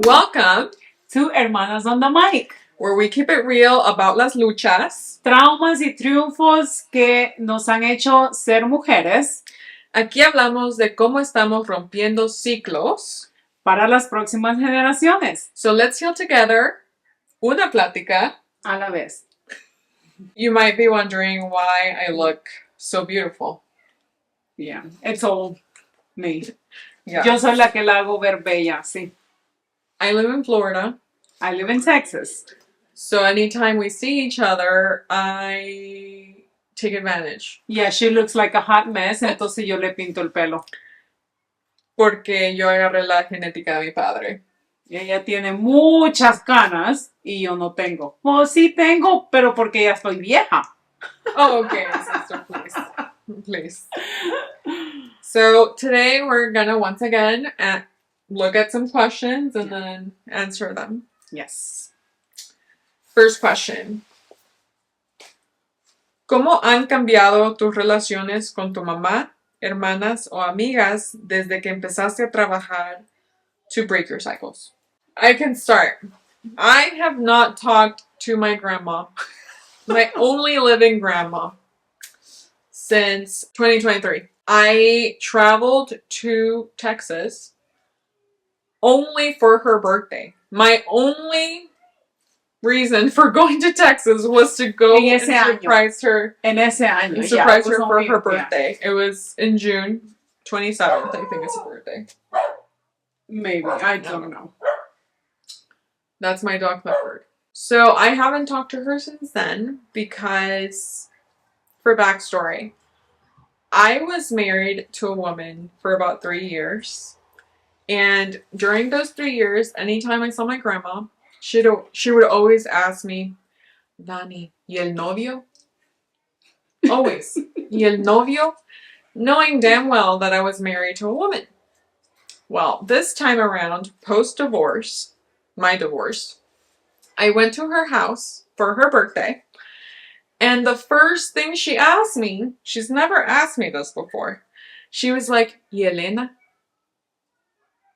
Welcome to Hermanas on the Mic, where we keep it real about las luchas, traumas y triunfos que nos han hecho ser mujeres. Aquí hablamos de cómo estamos rompiendo ciclos para las próximas generaciones. So let's heal together, una plática a la vez. You might be wondering why I look so beautiful. Yeah, it's all me. Yeah. Yo soy la que la hago ver bella, sí. I live in Florida. I live in Texas. So anytime we see each other, I take advantage. Yeah, she looks like a hot mess, entonces yo le pinto el pelo. Porque yo agarré la genética de mi padre. Y ella tiene muchas canas y yo no tengo. Oh, sí tengo, pero porque ya estoy vieja. Oh, okay, sister, please. Please. So today we're gonna once again look at some questions and then answer them. Yes. First question. ¿Cómo han cambiado tus relaciones con tu mamá, hermanas o amigas desde que empezaste a trabajar to break your cycles? I can start. I have not talked to my grandma, my only living grandma, since 2023. I traveled to Texas only for her birthday. My only reason for going to Texas was to go and surprise her. Surprise her for her birthday. It was in June 27th, I think it's her birthday. Maybe. I don't know. That's my dog Clifford. So I haven't talked to her since then because, for backstory, I was married to a woman for about 3 years. And during those 3 years, anytime I saw my grandma, she would always ask me, Dani, ¿y el novio? Always. ¿Y el novio? Knowing damn well that I was married to a woman. Well, this time around, post-divorce, my divorce, I went to her house for her birthday. And the first thing she asked me, she's never asked me this before. She was like, ¿Y Elena?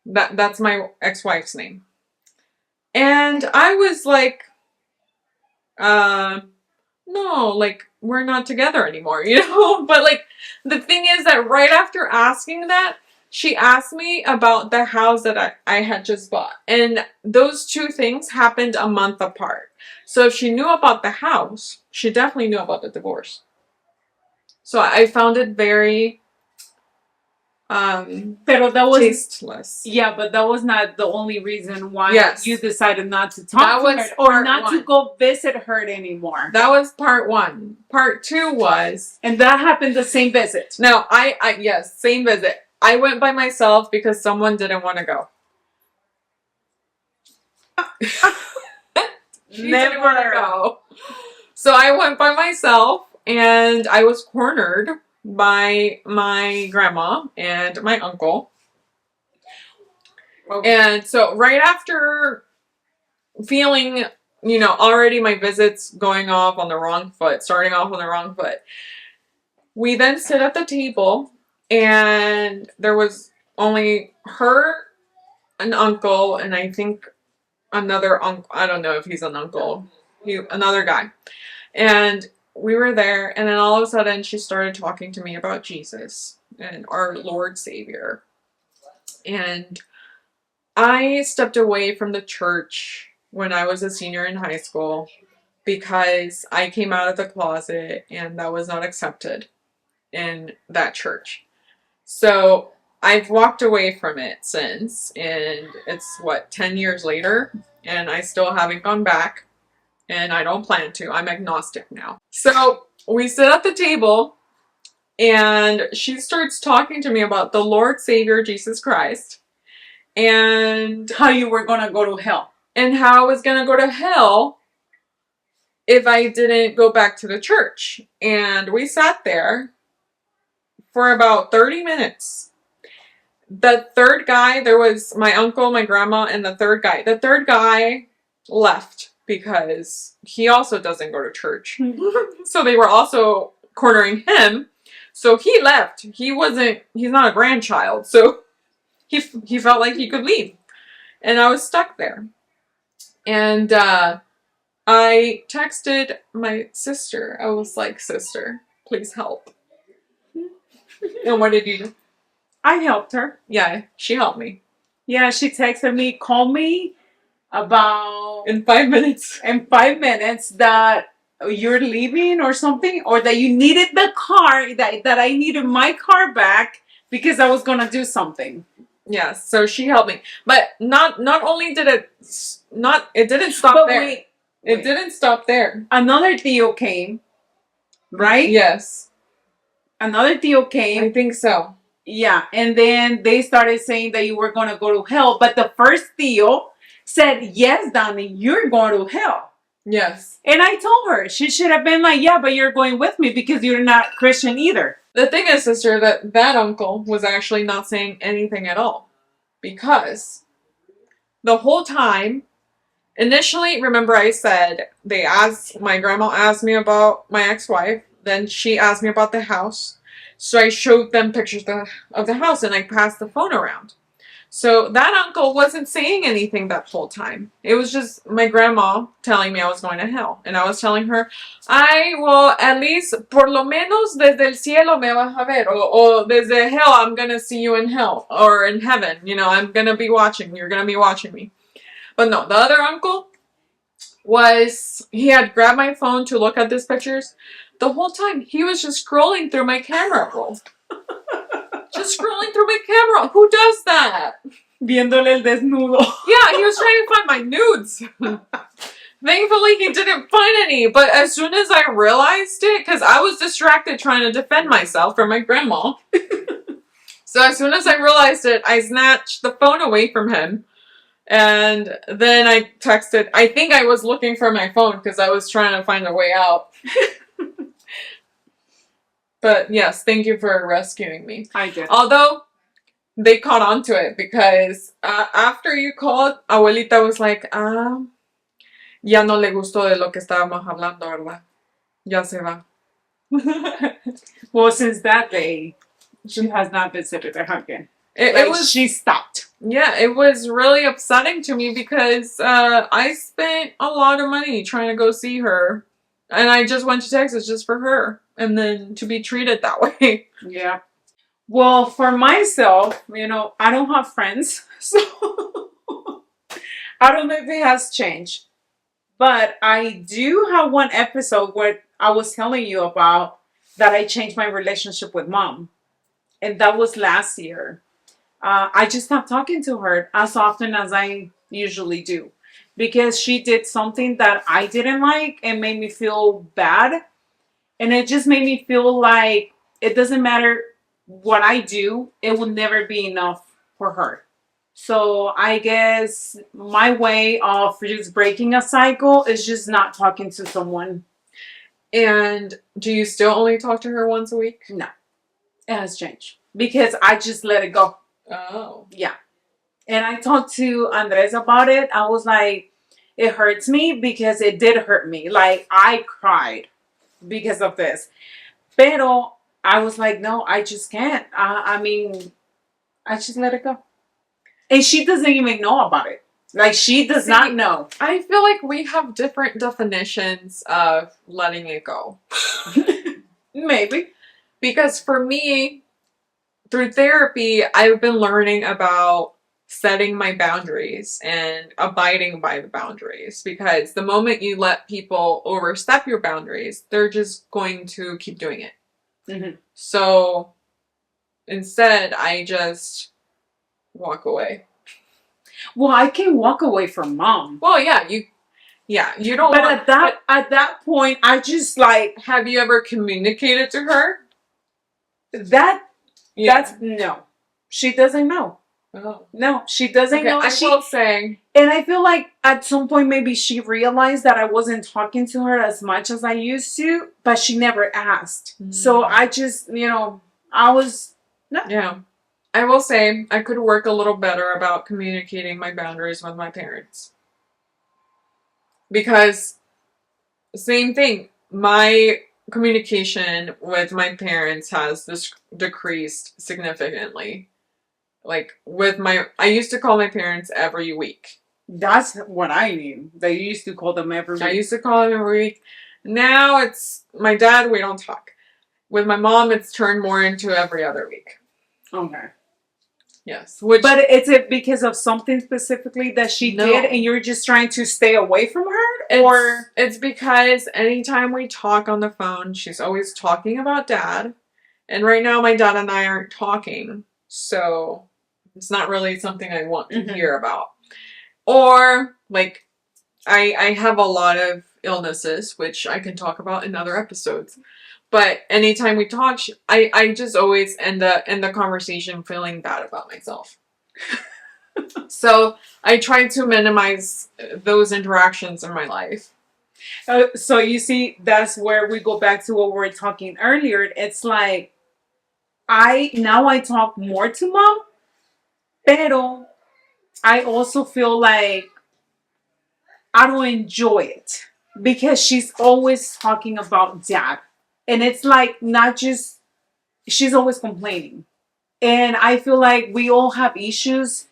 That's my ex-wife's name. And I was like, no, like, we're not together anymore, you know? But, like, the thing is that right after asking that, she asked me about the house that I had just bought. And those two things happened a month apart. So if she knew about the house, she definitely knew about the divorce. So I found it very pero that was tasteless. Yeah, but that was not the only reason why you decided not to talk to her or not to go visit her anymore. That was part one. Part two was, and that happened the same visit. No, I yes, same visit. I went by myself because someone didn't want to go. Never want to go. So I went by myself and I was cornered by my grandma and my uncle. Okay. And so right after feeling, you know, already my visits going off on the wrong foot, starting off on the wrong foot, we then sit at the table and there was only her, an uncle, and I think another uncle. I don't know if he's an uncle. Another guy. And we were there, and then all of a sudden she started talking to me about Jesus and our Lord Savior. And I stepped away from the church when I was a senior in high school because I came out of the closet and that was not accepted in that church. So I've walked away from it since, and it's 10 years later, and I still haven't gone back. And I don't plan to. I'm agnostic now. So we sit at the table and she starts talking to me about the Lord Savior Jesus Christ and how you were going to go to hell. And how I was going to go to hell if I didn't go back to the church. And we sat there for about 30 minutes. The third guy, there was my uncle, my grandma, and the third guy. The third guy left because he also doesn't go to church. So they were also cornering him. So he left. He's not a grandchild. So he felt like he could leave. And I was stuck there. And I texted my sister. I was like, sister, please help. And what did you do? I helped her. Yeah, she helped me. Yeah, she texted me, called me about... In 5 minutes. In 5 minutes that you're leaving or something, or that you needed the car, that I needed my car back because I was going to do something. Yes, so she helped me. But not only did it didn't stop there. Wait. It didn't stop there. Another Tío came, right? Yes. Another Tío came. I think so. Yeah, and then they started saying that you were going to go to hell. But the first Tío said, yes, Dani, you're going to hell. Yes. And I told her, she should have been like, yeah, but you're going with me because you're not Christian either. The thing is, sister, that uncle was actually not saying anything at all. Because the whole time, initially, remember I said, my grandma asked me about my ex-wife. Then she asked me about the house. So I showed them pictures of the house and I passed the phone around. So that uncle wasn't saying anything that whole time. It was just my grandma telling me I was going to hell. And I was telling her, I will at least, por lo menos desde el cielo me vas a ver. O desde hell, I'm going to see you in hell. Or in heaven. You know, I'm going to be watching. You're going to be watching me. But no, the other uncle he had grabbed my phone to look at these pictures. The whole time, he was just scrolling through my camera roll. Just scrolling through my camera. Who does that? Viéndole el desnudo. Yeah, he was trying to find my nudes. Thankfully, he didn't find any. But as soon as I realized it, because I was distracted trying to defend myself from my grandma. So as soon as I realized it, I snatched the phone away from him. And then I texted. I think I was looking for my phone because I was trying to find a way out. But yes, thank you for rescuing me. I did. Although they caught on to it because after you called, abuelita was like, ya no le gustó de lo que estábamos hablando, ¿verdad? Ya se va. Well, since that day, she has not visited her again. She stopped. Yeah, it was really upsetting to me because I spent a lot of money trying to go see her. And I just went to Texas just for her. And then to be treated that way. Yeah. Well, for myself, I don't have friends. So I don't know if it has changed. But I do have one episode where I was telling you about that I changed my relationship with Mom. And that was last year. I just stopped talking to her as often as I usually do. Because she did something that I didn't like and made me feel bad. And it just made me feel like it doesn't matter what I do, it will never be enough for her. So I guess my way of just breaking a cycle is just not talking to someone. And do you still only talk to her once a week? No. It has changed. Because I just let it go. Oh. Yeah. And I talked to Andres about it. I was like, it hurts me because it did hurt me. Like, I cried because of this. Pero I was like, no, I just can't. I mean, I just let it go. And she doesn't even know about it. Like, she does not know. I feel like we have different definitions of letting it go. Maybe. Because for me, through therapy, I've been learning about setting my boundaries and abiding by the boundaries. Because the moment you let people overstep your boundaries, they're just going to keep doing it. Mm-hmm. So instead, I just walk away. Well, I can walk away from Mom. Well, yeah, you don't. But at that point, I just like. Have you ever communicated to her? That's no. She doesn't know. Oh. No, she doesn't know. I will say. And I feel like at some point maybe she realized that I wasn't talking to her as much as I used to, but she never asked. Mm. So I just, I was. No. Yeah. I will say I could work a little better about communicating my boundaries with my parents. Because, same thing, my communication with my parents has decreased significantly. Like I used to call my parents every week. That's what I knew. They used to call them every week. I used to call them every week. Now it's my dad, we don't talk. With my mom, it's turned more into every other week. Okay. Yes. But is it because of something specifically that she did and you're just trying to stay away from her? Or it's because anytime we talk on the phone, she's always talking about dad. And right now my dad and I aren't talking. So it's not really something I want to hear about. Or like I have a lot of illnesses, which I can talk about in other episodes. But anytime we talk, I just always end the conversation feeling bad about myself. So I try to minimize those interactions in my life. So you see, that's where we go back to what we were talking earlier. It's like, I talk more to mom, pero I also feel like I don't enjoy it because she's always talking about dad. And it's like, not just, she's always complaining. And I feel like we all have issues,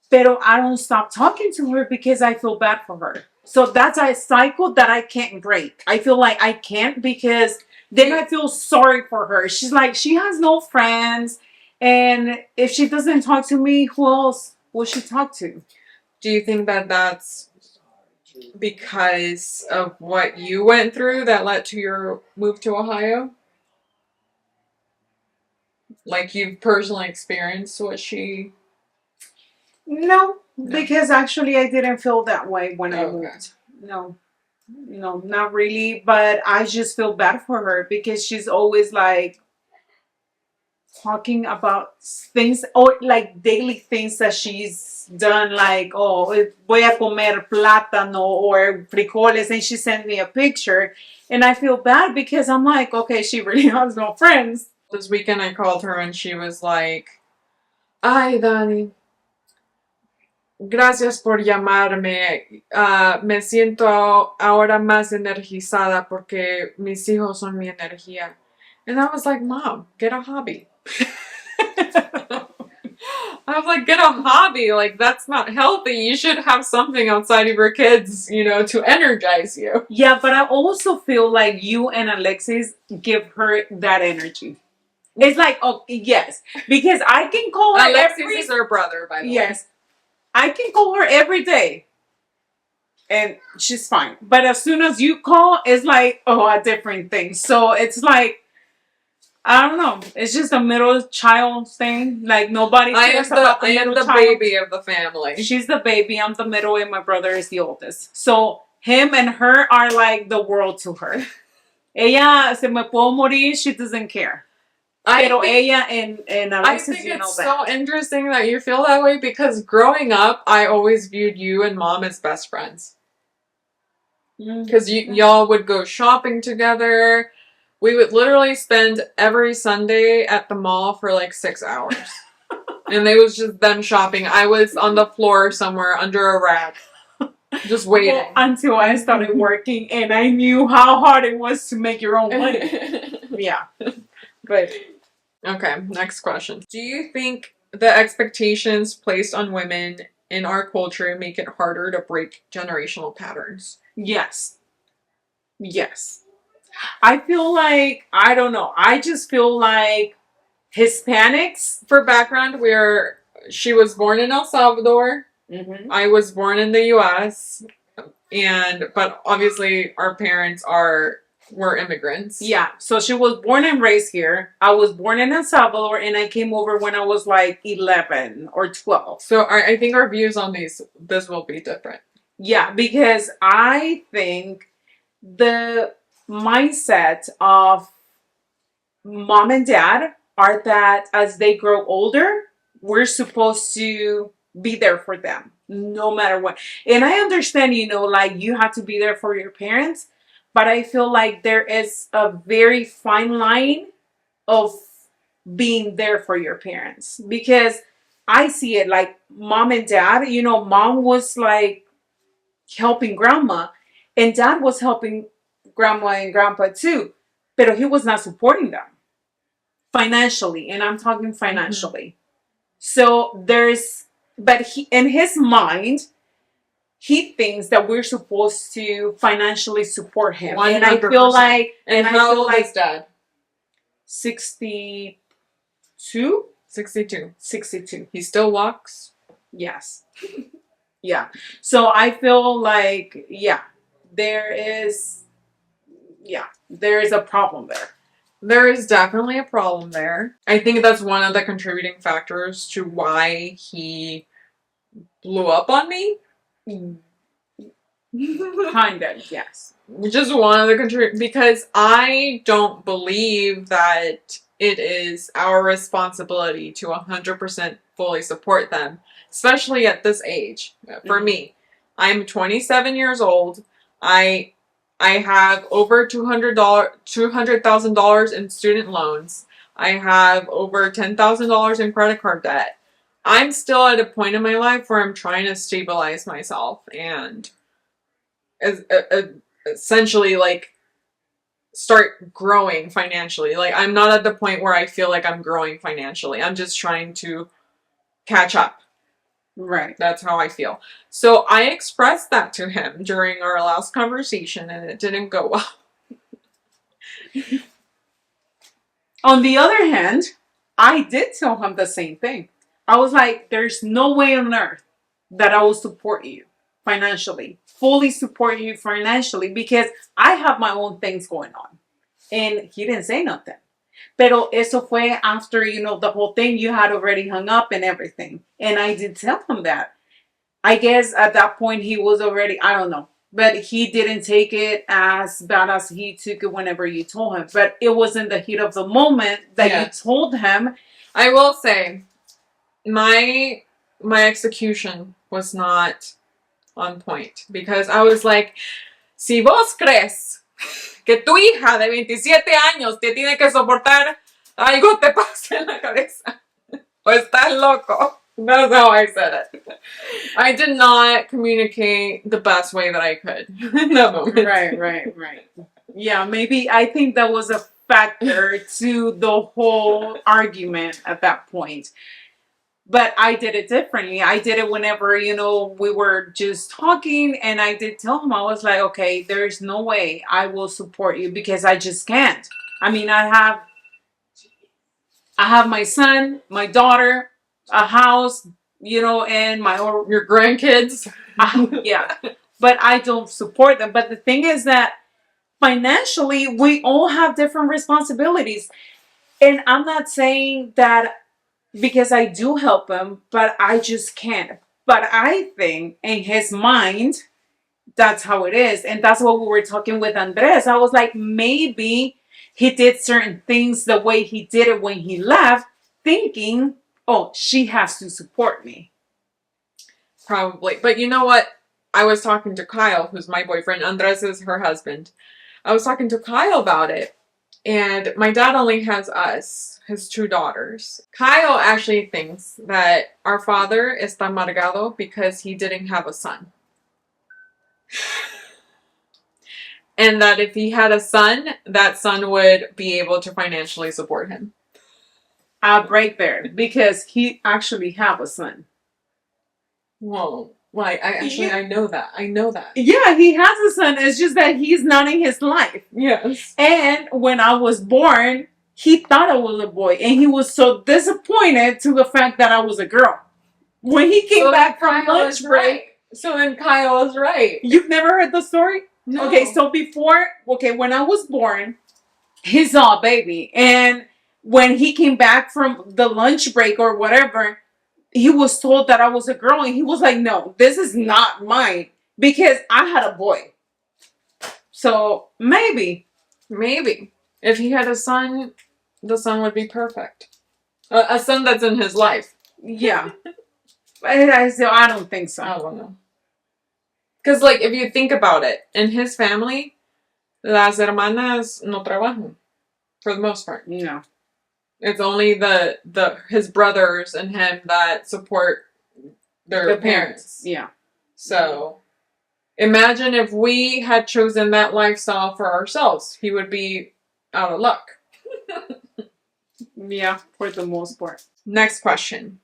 pero I don't stop talking to her because I feel bad for her. So that's a cycle that I can't break. I feel like I can't because then I feel sorry for her. She's like, she has no friends. And if she doesn't talk to me, who else will she talk to? Do you think that that's because of what you went through that led to your move to Ohio? Like you've personally experienced what she... No, because actually I didn't feel that way when I moved. No, not really. But I just feel bad for her because she's always like talking about things or like daily things that she's done, like, oh, voy a comer plátano or frijoles, and she sent me a picture, and I feel bad because I'm like, okay, she really has no friends. This weekend I called her and she was like, ay, Dani, gracias por llamarme. Me siento ahora más energizada porque mis hijos son mi energía. And I was like, Mom, get a hobby. I was like, get a hobby. Like, that's not healthy. You should have something outside of your kids, to energize you. Yeah, but I also feel like you and Alexis give her that energy. It's like, oh, yes. Because I can call her Alexis is her brother, by the way. Yes. I can call her every day. And she's fine. But as soon as you call, it's like, oh, a different thing. So it's like, I don't know. It's just a middle child thing. Like, nobody cares about the middle child. I am the baby of the family. She's the baby. I'm the middle, and my brother is the oldest. So him and her are like the world to her. Ella se me puedo morir. She doesn't care. Pero ella and Alexis, I think it's so interesting that you feel that way because growing up, I always viewed you and Mom as best friends. Because y'all would go shopping together. We would literally spend every Sunday at the mall for like 6 hours. And it was just them shopping. I was on the floor somewhere under a rack. Just waiting. Well, until I started working and I knew how hard it was to make your own money. Yeah. But okay, next question. Do you think the expectations placed on women in our culture make it harder to break generational patterns? Yes. Yes. I feel like, I don't know. I just feel like Hispanics, for background, she was born in El Salvador. Mm-hmm. I was born in the U.S. But obviously our parents were immigrants. Yeah. So she was born and raised here. I was born in El Salvador and I came over when I was like 11 or 12. So I think our views on this will be different. Yeah, because I think the mindset of mom and dad are that as they grow older, we're supposed to be there for them no matter what. And I understand, like you have to be there for your parents, but I feel like there is a very fine line of being there for your parents because I see it like mom and dad, mom was like helping grandma and dad was helping grandma and grandpa too, but he was not supporting them financially, and I'm talking financially. So but in his mind, he thinks that we're supposed to financially support him. 100%. And I feel like, and how old is Dad? 62? 62. 62. He still walks? Yes. Yeah. So I feel like, there is a problem there. There is definitely a problem there. I think that's one of the contributing factors to why he blew up on me. Kind of, yes. Just one of the because I don't believe that it is our responsibility to 100% fully support them, especially at this age. For me, I'm 27 years old. I have over $200,000 in student loans. I have over $10,000 in credit card debt. I'm still at a point in my life where I'm trying to stabilize myself and essentially like start growing financially. Like I'm not at the point where I feel like I'm growing financially. I'm just trying to catch up. Right. That's how I feel. So I expressed that to him during our last conversation and it didn't go well. On the other hand, I did tell him the same thing. I was like, there's no way on earth that I will support you financially, fully support you financially, because I have my own things going on. And he didn't say nothing. Pero eso fue after, the whole thing you had already hung up and everything. And I did tell him that. I guess at that point he was already, I don't know. But he didn't take it as bad as he took it whenever you told him. But it was in the heat of the moment that you told him. I will say, my execution was not on point. Because I was like, si vos crees que tu hija de 27 años te tiene que soportar, algo te pasa en la cabeza. O estás loco. That's how I said it. I did not communicate the best way that I could in that moment. Right. Yeah, maybe I think that was a factor to the whole argument at that point. But I did it differently. I did it whenever, we were just talking, and I did tell him, I was like, okay, there's no way I will support you because I just can't. I mean, I have my son, my daughter, a house, and your grandkids. Yeah. But I don't support them. But the thing is that financially, we all have different responsibilities. And I'm not saying that because I do help him, but I just can't. But I think in his mind, that's how it is. And that's what we were talking with Andres. I was like, maybe he did certain things the way he did it when he left, thinking, oh, she has to support me. Probably. But you know what? I was talking to Kyle, who's my boyfriend. Andres is her husband. I was talking to Kyle about it. And my dad only has us, his 2 daughters. Kyle actually thinks that our father está amargado because he didn't have a son. And that if he had a son, that son would be able to financially support him. I'll break there because he actually have a son. Whoa. Like, I know that. I know that. Yeah, he has a son. It's just that he's not in his life. Yes. And when I was born, he thought I was a boy. And he was so disappointed to the fact that I was a girl. When he came back from lunch break. So then Kyle was right. You've never heard the story? No. Okay, so when I was born, he saw a baby. And when he came back from the lunch break or whatever, he was told that I was a girl. And he was like, no, this is not mine. Because I had a boy. So maybe. If he had a son, the son would be perfect. A son that's in his life. Yeah. I don't think so. I don't know. Because, like, if you think about it, in his family, las hermanas no trabajan. For the most part. No. It's only his brothers and him that support their parents. Yeah. So, imagine if we had chosen that lifestyle for ourselves. He would be out of luck. Yeah, for the most part. Next question.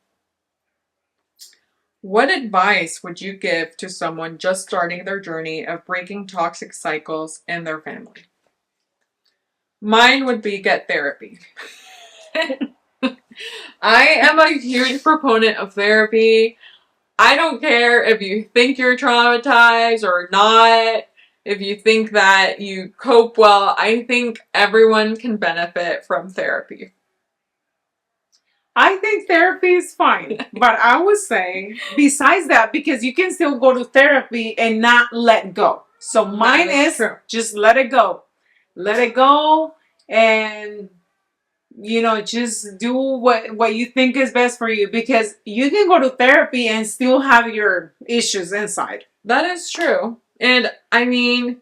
What advice would you give to someone just starting their journey of breaking toxic cycles in their family? Mine would be get therapy. I am a huge proponent of therapy. I don't care if you think you're traumatized or not, if you think that you cope well. I think everyone can benefit from therapy. I think therapy is fine, but I would say, besides that, because you can still go to therapy and not let go. So mine is true. just let it go. Let it go and just do what you think is best for you, because you can go to therapy and still have your issues inside. That is true. And I mean,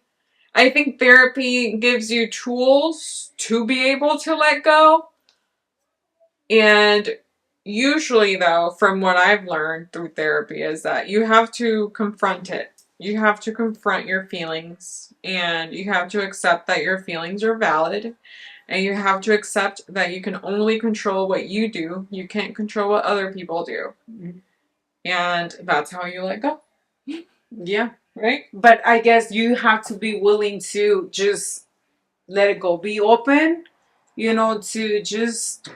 I think therapy gives you tools to be able to let go. And usually, though, from what I've learned through therapy, is that you have to confront it. You have to confront your feelings, and you have to accept that your feelings are valid, and you have to accept that you can only control what you do. You can't control what other people do. Mm-hmm. And that's how you let go. Yeah. Right? But I guess you have to be willing to just let it go. Be open, to just...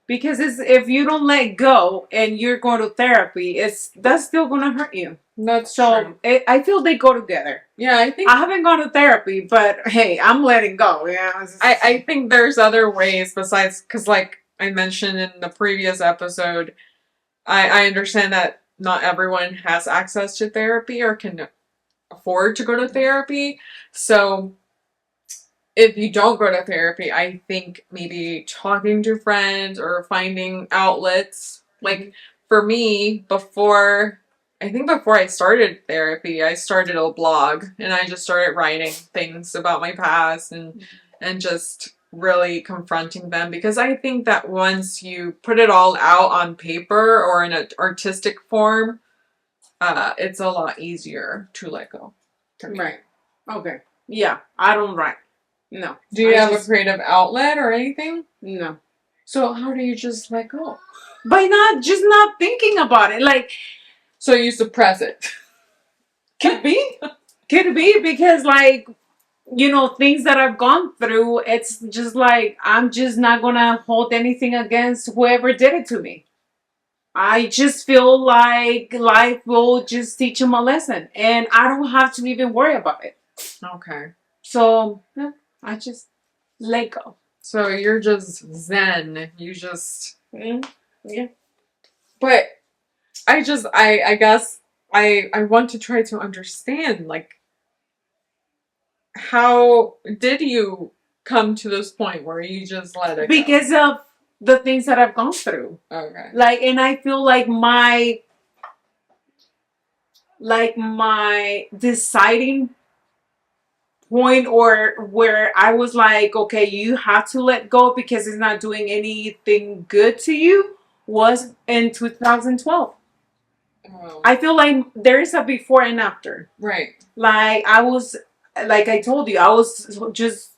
Because if you don't let go and you're going to therapy, that's still going to hurt you. That's true. I feel they go together. Yeah, I think... I haven't gone to therapy, but hey, I'm letting go. Yeah. I think there's other ways besides... Because like I mentioned in the previous episode, I understand that not everyone has access to therapy or can afford to go to therapy. So if you don't go to therapy, I think maybe talking to friends or finding outlets. Like for me, before I started therapy, I started a blog and I just started writing things about my past and just really confronting them, because I think that once you put it all out on paper or in an artistic form, it's a lot easier to let go. Right. Okay. Yeah. I don't write. No. Do you have a creative outlet or anything? No. So how do you just let go? By not thinking about it. Like, so you suppress it. Could be. Could be, because like, things that I've gone through, it's just like, I'm just not gonna hold anything against whoever did it to me. I just feel like life will just teach him a lesson, and I don't have to even worry about it. Okay. So, yeah, I just let go. So you're just zen. You just... Yeah. But I guess I want to try to understand, like, how did you come to this point where you just let it go? Because of the things that I've gone through. Okay. Like, and I feel like my deciding point, or where I was like, okay, you have to let go because it's not doing anything good to you, was in 2012. Oh. I feel like there is a before and after. Right. Like I told you, I was just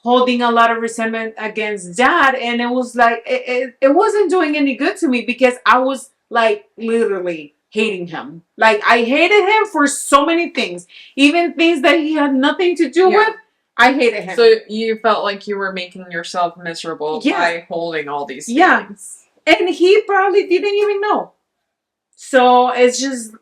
holding a lot of resentment against Dad, and it was like it wasn't doing any good to me, because I was like literally hating him. Like, I hated him for so many things, even things that he had nothing to do with. I hated him. So you felt like you were making yourself miserable by holding all these feelings. Yeah, and he probably didn't even know. So it's just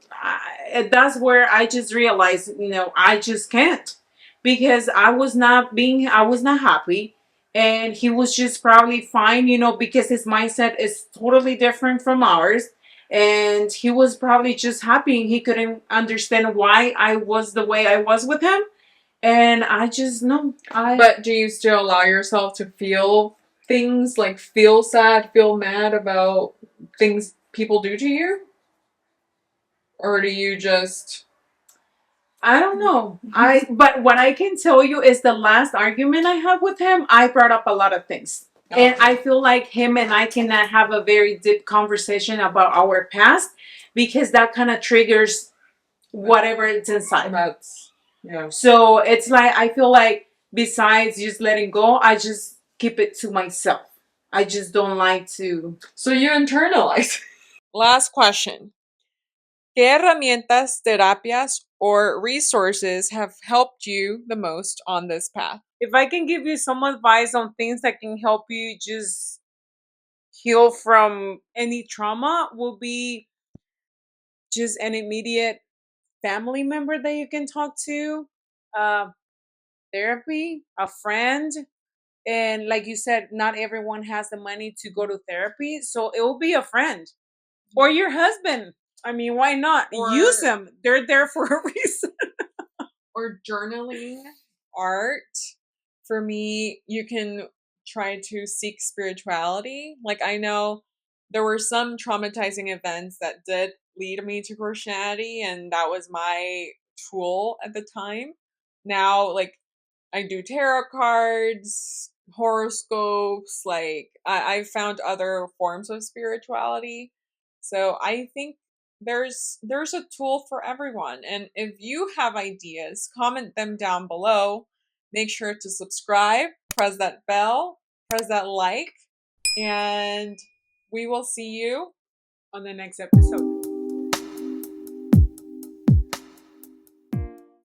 that's where I just realized, I just can't, because I was not happy, and he was just probably fine, because his mindset is totally different from ours, and he was probably just happy, and he couldn't understand why I was the way I was with him, and I just But do you still allow yourself to feel things, like feel sad, feel mad about things people do to you? Or do you just... I don't know. But what I can tell you is the last argument I had with him, I brought up a lot of things. Okay. And I feel like him and I cannot have a very deep conversation about our past, because that kind of triggers whatever it's inside. So it's like, I feel like besides just letting go, I just keep it to myself. I just don't like to... So you internalize. Last question. ¿Qué herramientas, terapias, or resources have helped you the most on this path? If I can give you some advice on things that can help you just heal from any trauma, will be just an immediate family member that you can talk to, uh, therapy, a friend. And like you said, not everyone has the money to go to therapy. So it will be a friend or your husband. I mean, why not? Use them. They're there for a reason. Or journaling, art. For me, you can try to seek spirituality. Like, I know there were some traumatizing events that did lead me to Christianity, and that was my tool at the time. Now, like, I do tarot cards, horoscopes, like, I've found other forms of spirituality. So I think there's a tool for everyone. And if you have ideas, comment them down below. Make sure to subscribe, press that bell, press that like, and we will see you On the next episode.